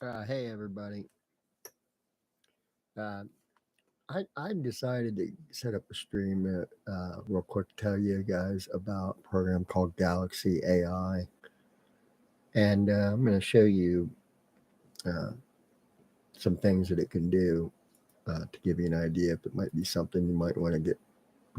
Hey everybody. Uh, I decided to set up a stream real quick to tell you guys about a program called Galaxy.AI. And I'm going to show you uh, some things that it can do to give you an idea if it might be something you might want to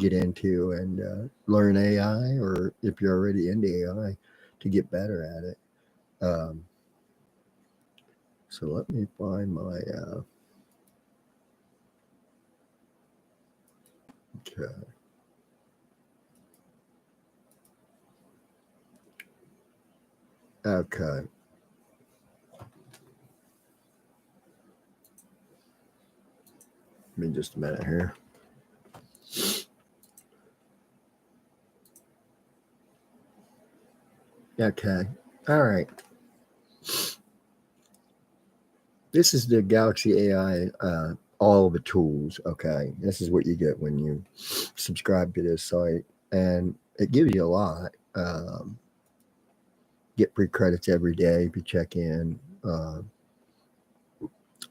get into and learn AI, or if you're already into AI, to get better at it. Um, so let me find my. Okay. Okay. Give me just a minute here. Okay. All right. This is the Galaxy AI, all the tools. Okay, this is what you get when you subscribe to this site, and it gives you a lot. Get free credits every day if you check in.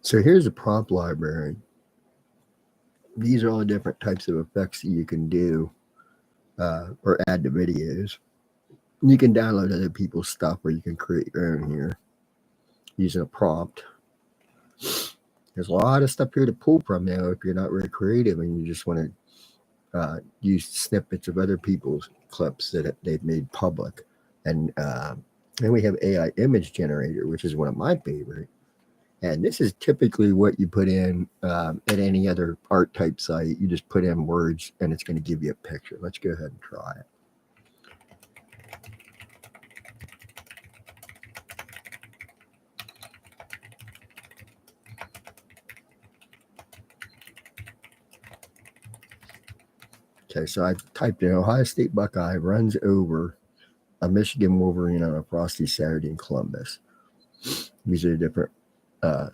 So here's a prompt library. These are all the different types of effects that you can do or add to videos. You can download other people's stuff, or you can create your own here using a prompt. There's a lot of stuff here to pull from now if you're not very creative and you just want to use snippets of other people's clips that they've made public. And then we have AI image generator, which is one of my favorite. And this is typically what you put in at any other art type site. You just put in words and it's going to give you a picture. Let's go ahead and try it. Okay, so I typed in Ohio State Buckeye runs over a Michigan Wolverine on a frosty Saturday in Columbus. These are different uh,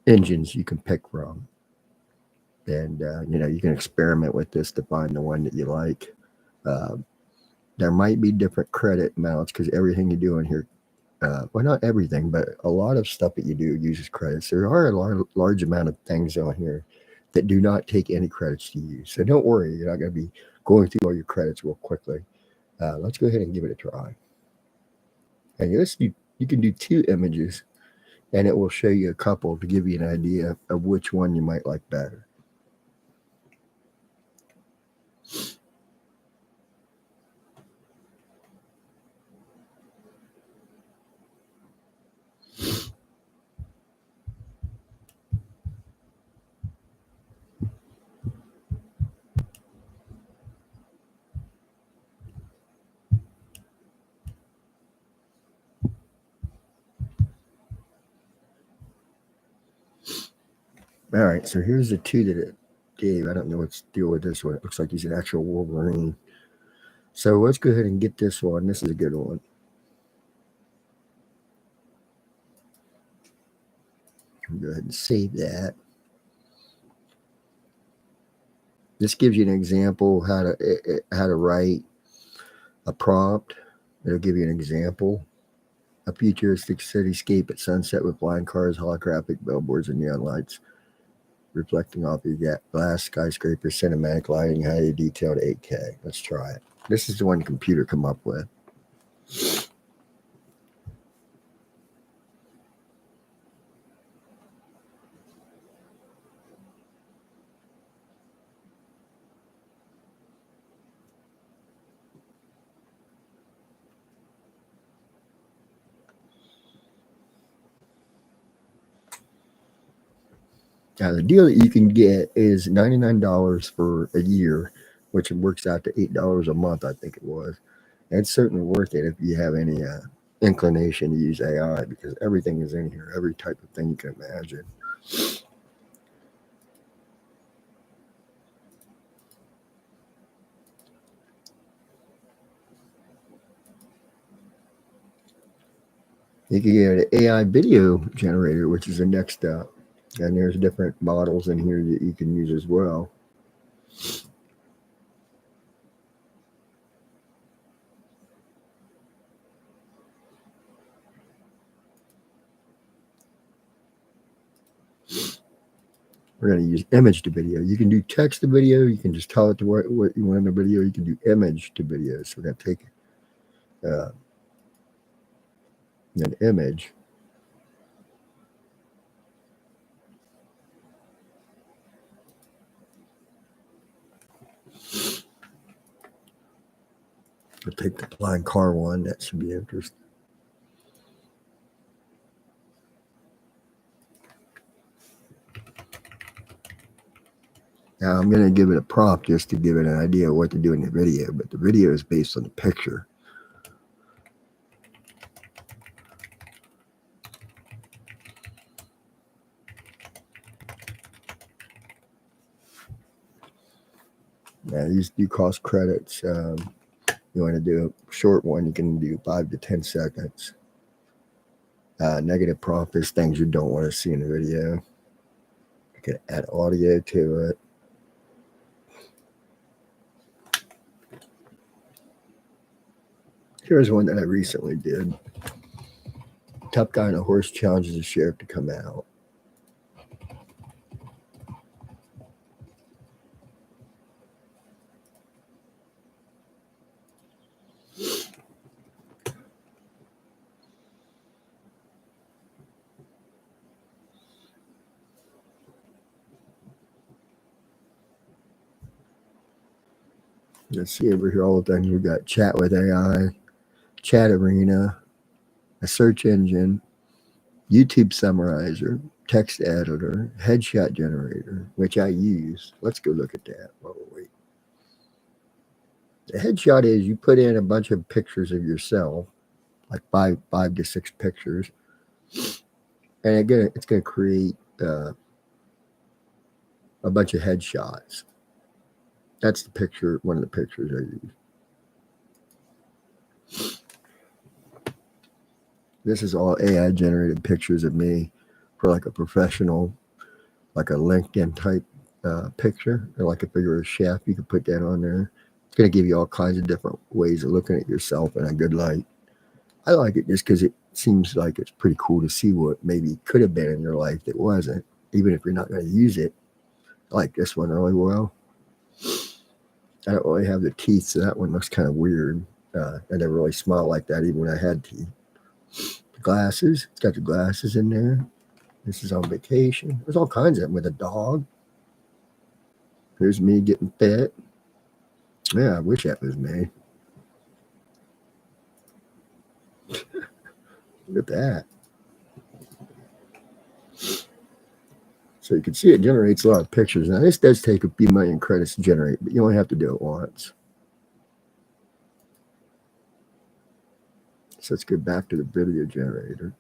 engines you can pick from. And you can experiment with this to find the one that you like. Uh, there might be different credit amounts because everything you do in here, well, not everything, but a lot of stuff that you do uses credits. There are a large amount of things on here that do not take any credits to use. So don't worry, you're not going to be going through all your credits real quickly. Let's go ahead and give it a try. And you can do two images, and it will show you a couple to give you an idea of which one you might like better. All right, so here's the two that it gave. I don't know what's the deal with this one. It looks like he's an actual Wolverine. So let's go ahead and get this one. This is a good one. Go ahead and save that. This gives you an example how to write a prompt. It'll give you an example. A futuristic cityscape at sunset with flying cars, holographic billboards, and neon lights reflecting off your glass, skyscraper, cinematic lighting, highly detailed 8K. Let's try it. This is the one computer come up with. Now, the deal that you can get is $99 for a year, which works out to $8 a month, I think it was. And it's certainly worth it if you have any inclination to use AI, because everything is in here, every type of thing you can imagine. You can get an AI video generator, which is the next step. And there's different models in here that you can use as well. We're going to use image to video. You can do text to video. You can just tell it to what you want in the video. You can do image to video. So we're going to take uh, an image. We'll take the blind car one. That should be interesting. Now I'm going to give it a prompt just to give it an idea of what to do in the video, but the video is based on the picture. Now these do cost credits. You want to do a short one, you can do 5 to 10 seconds. Negative prompt is things you don't want to see in the video. You can add audio to it. Here's one that I recently did. Tough guy on a horse challenges the sheriff to come out. Let's see over here all the things we've got: chat with AI, chat arena, a search engine, YouTube summarizer, text editor, headshot generator, which I use. Let's go look at that while we wait. The headshot is you put in a bunch of pictures of yourself, like five to six pictures, and again, it's going to create a bunch of headshots. That's the picture, one of the pictures I use. This is all AI generated pictures of me for like a professional, like a LinkedIn type picture, or like if you're a chef, you can put that on there. It's going to give you all kinds of different ways of looking at yourself in a good light. I like it just because it seems like it's pretty cool to see what maybe could have been in your life that wasn't, even if you're not going to use it. I like this one really well. I don't really have the teeth, so that one looks kind of weird. I never really smiled like that even when I had teeth. The glasses, it's got the glasses in there. This is on vacation. There's all kinds of them with a dog. Here's me getting fed. Yeah, I wish that was me. Look at that. So you can see it generates a lot of pictures. Now this does take a few million credits to generate, but you only have to do it once. So let's get back to the video generator.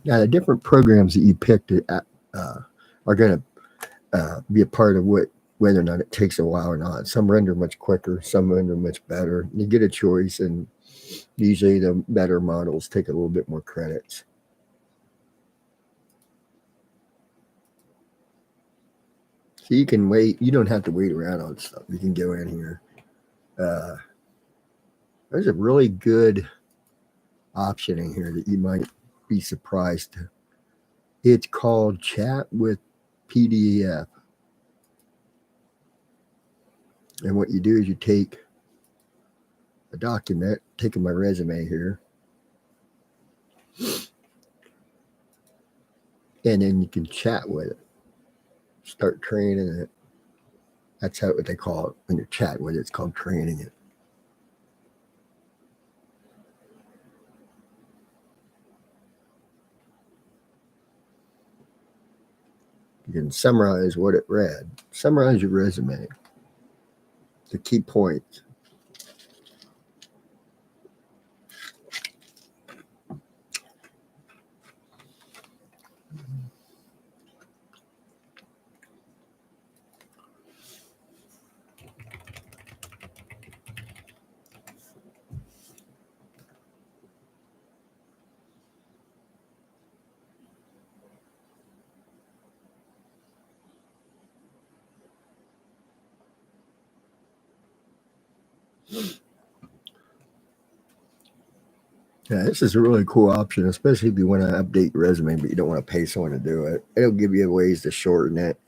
Now the different programs that you picked are going to be a part of whether or not it takes a while or not. Some render much quicker, some render much better. You get a choice, and usually the better models take a little bit more credits. So you can wait. You don't have to wait around on stuff. You can go in here. There's a really good option in here that you might be surprised. It's called Chat with PDF. And what you do is you take a document, taking my resume here, and then you can chat with it. Start training it. That's what they call it when you're chatting with it. It's called training it. You can summarize what it read. Summarize your resume. The key points. Yeah, this is a really cool option, especially if you want to update your resume, but you don't want to pay someone to do it. It'll give you ways to shorten it.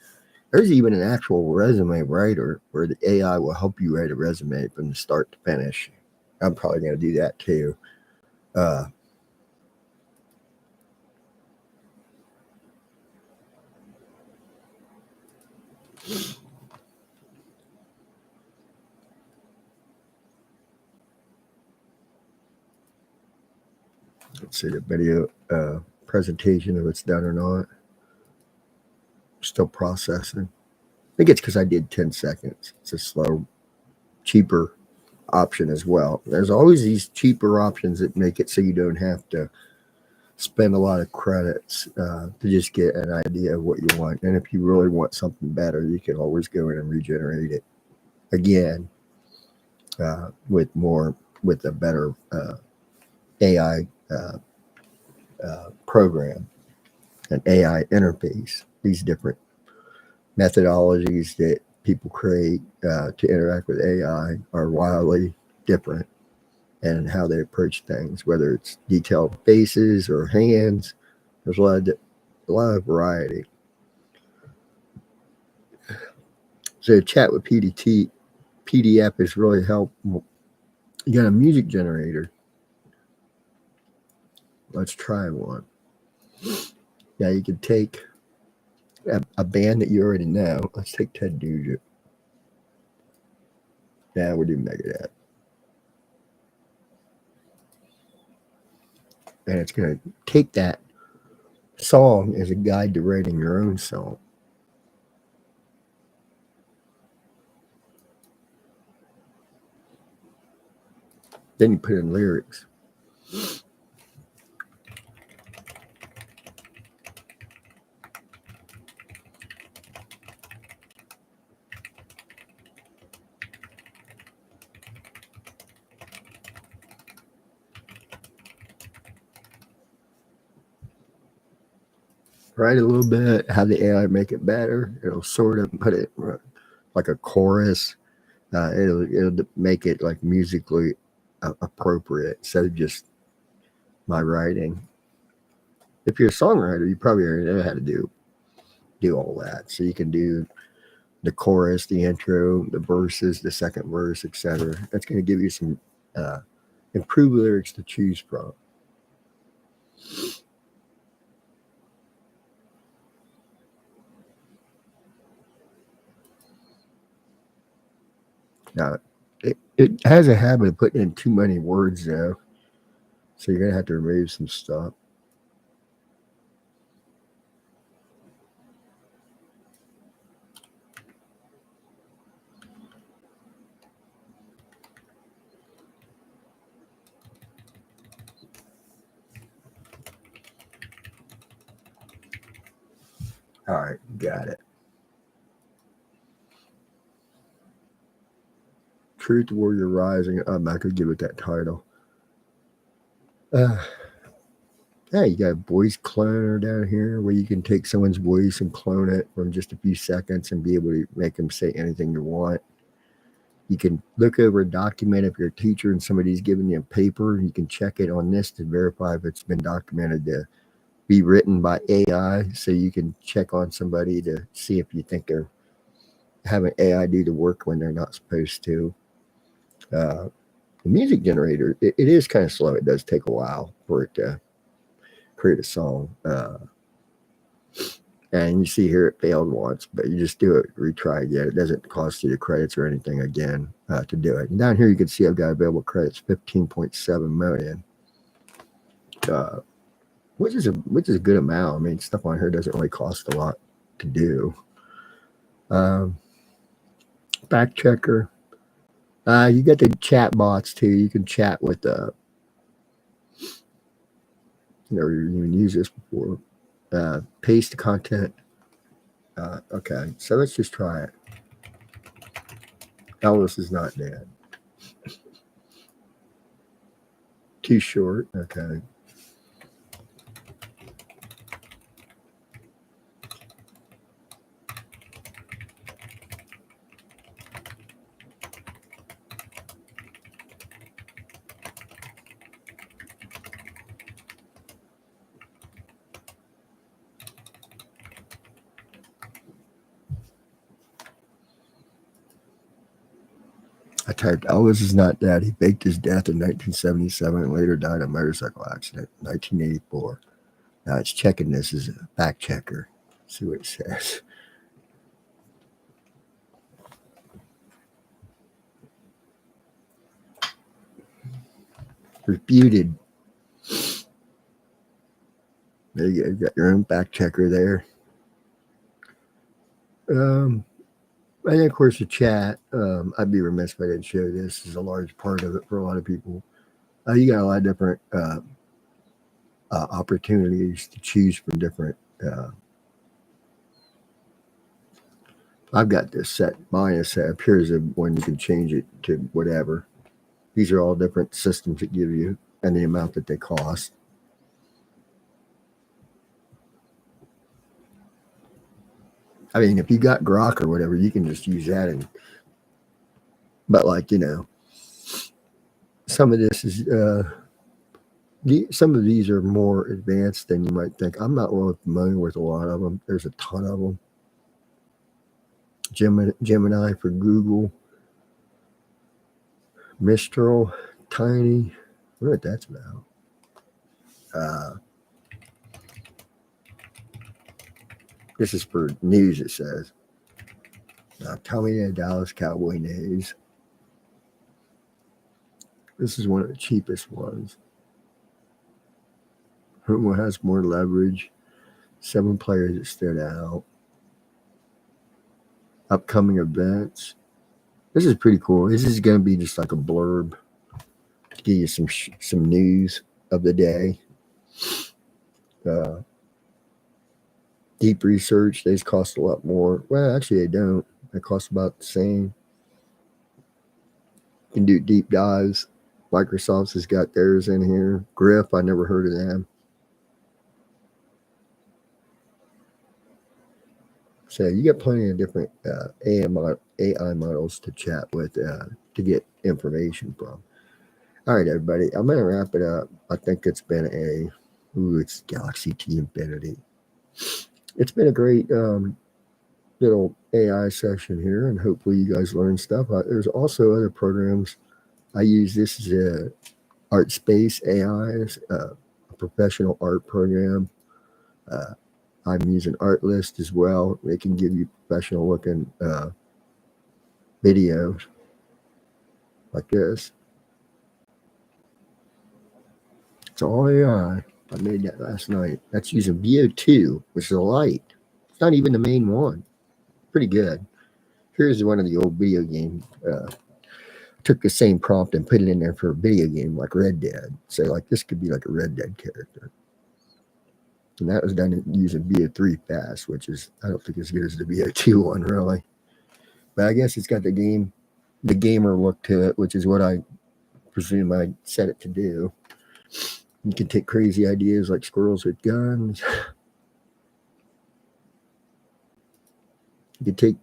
There's even an actual resume writer where the AI will help you write a resume from the start to finish. I'm probably going to do that too. Uh, let's see the video presentation if it's done or not. Still processing. I think it's because I did 10 seconds. It's a slow, cheaper option as well. There's always these cheaper options that make it so you don't have to spend a lot of credits to just get an idea of what you want. And if you really want something better, you can always go in and regenerate it again with a better AI program, an AI interface. These different methodologies that people create to interact with AI are wildly different and how they approach things, whether it's detailed faces or hands. There's a lot of variety. So chat with PDF is really helpful. You got a music generator. Let's try one. Yeah, you can take a band that you already know. Let's take Ted Nugent. Yeah, we'll do Megadeth. And it's going to take that song as a guide to writing your own song. Then you put in lyrics. Write a little bit, have the AI make it better. It'll sort of put it like a chorus. It'll make it like musically appropriate instead of just my writing. If you're a songwriter, you probably already know how to do all that. So you can do the chorus, the intro, the verses, the second verse, etc. That's going to give you some uh, improved lyrics to choose from. Now, it has a habit of putting in too many words though, so you're going to have to remove some stuff. All right, got it. Truth Warrior Rising. I'm not going to give it that title. Uh, yeah, you got a voice cloner down here where you can take someone's voice and clone it from just a few seconds and be able to make them say anything you want. You can look over a document if you're a teacher and somebody's giving you a paper. You can check it on this to verify if it's been documented to be written by AI. So you can check on somebody to see if you think they're having AI do the work when they're not supposed to. Uh, the music generator, it is kind of slow. It does take a while for it to create a song. And you see here it failed once, but you just do it, retry again. It doesn't cost you the credits or anything again to do it. And down here you can see I've got available credits 15.7 million, uh, which is a good amount. I mean, stuff on here doesn't really cost a lot to do. Um, Fact checker. You get the chat bots too. You can chat with never even used this before. Paste content. Okay, so let's just try it. Elvis is not dead. Too short. Okay. I typed, Elvis is not dead. He faked his death in 1977 and later died in a motorcycle accident in 1984. Now it's checking this as a fact checker. See what it says. Refuted. There you go. You got your own fact checker there. And then, of course, the chat. I'd be remiss if I didn't show this. Is a large part of it for a lot of people. You got a lot of different opportunities to choose from different. I've got this set. Mine is set up. Here's one you can change it to whatever. These are all different systems that give you and the amount that they cost. I mean, if you got Grok or whatever, you can just use that. But like, some of this is some of these are more advanced than you might think. I'm not really familiar with a lot of them. There's a ton of them. Gemini for Google, Mistral, Tiny. I wonder what that's about. This is for news, it says. Tell me the Dallas Cowboy news. This is one of the cheapest ones. Who has more leverage? 7 players that stood out. Upcoming events. This is pretty cool. This is going to be just like a blurb to give you some news of the day. Deep research. These cost a lot more. Well, actually, they don't. They cost about the same. You can do deep dives. Microsoft's has got theirs in here. Griff, I never heard of them. So you got plenty of different AI models to chat with to get information from. All right, everybody. I'm going to wrap it up. I think it's been it's Galaxy T Infinity. It's been a great little AI session here, and hopefully you guys learn stuff. There's also other programs. I use this as a Art Space AI, a professional art program. I'm using Artlist as well. They can give you professional looking videos like this. It's all AI. I made that last night. That's using VO2, which is a light. It's not even the main one. Pretty good. Here's one of the old video games. Took the same prompt and put it in there for a video game like Red Dead. So like this could be like a Red Dead character. And that was done using VO3 fast, which is I don't think as good as the VO2 one really. But I guess it's got the gamer look to it, which is what I presume I set it to do. You can take crazy ideas like squirrels with guns. You can take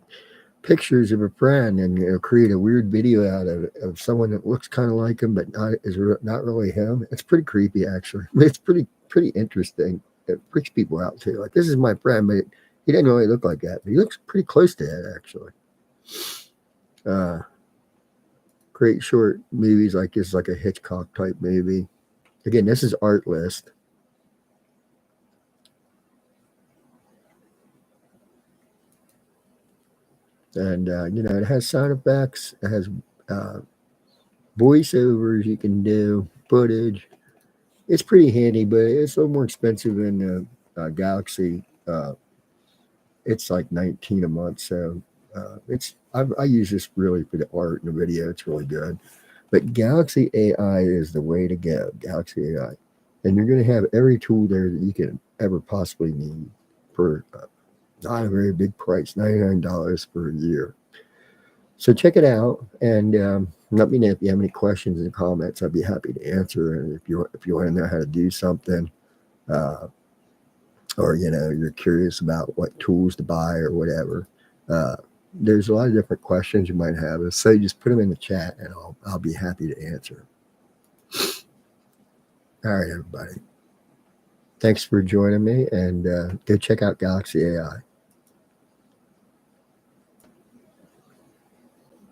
pictures of a friend and create a weird video out of someone that looks kind of like him, but not really him. It's pretty creepy, actually. I mean, it's pretty interesting. It freaks people out too. Like this is my friend, but he doesn't really look like that. But he looks pretty close to that, actually. Great short movies like this, like a Hitchcock type movie. Again, this is Artlist. And, it has sound effects. It has voiceovers you can do, footage. It's pretty handy, but it's a little more expensive than the Galaxy. It's like $19 a month. So I use this really for the art and the video. It's really good. But Galaxy.AI is the way to go. Galaxy.AI. And you're going to have every tool there that you can ever possibly need for not a very big price, $99 for a year. So check it out and let me know if you have any questions and comments. I'd be happy to answer. And if you want to know how to do something, or you're curious about what tools to buy or whatever, there's a lot of different questions you might have. So just put them in the chat, and I'll be happy to answer. All right, everybody. Thanks for joining me, and go check out Galaxy.AI.